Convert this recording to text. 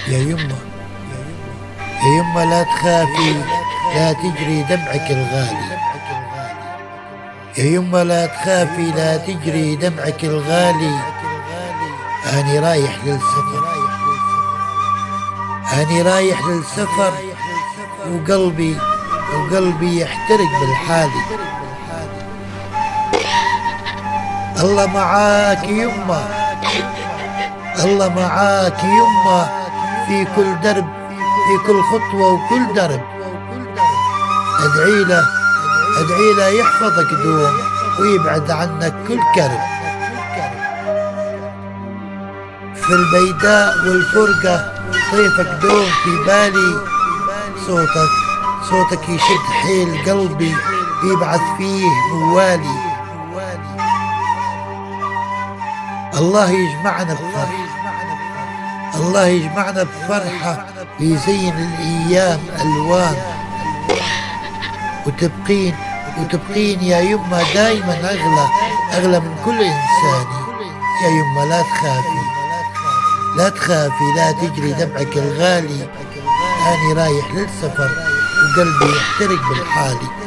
يا يمه يا يمه لا تخافي، لا تجري دمعك الغالي. يا يمه لا تخافي، لا تجري دمعك الغالي. أني رايح للسفر، أني رايح للسفر، وقلبي يحترق بالحالي. الله معاك يمه، الله معاك يمه، في كل درب، في كل خطوة وكل درب. ادعي له يحفظك دوم ويبعد عنك كل كرب. في البيداء والفرقة طيفك دوم في بالي، صوتك يشد حيل قلبي يبعث فيه موالي. الله يجمعنا بفرحة، الله يجمعنا بفرحة، ويزين الأيام ألوان. وتبقين يا يمه دايما أغلى من كل إنساني. يا يمه لا تخافي، لا تخافي، لا تجري دمعك الغالي. أنا رايح للسفر وقلبي يحترق بالحالي.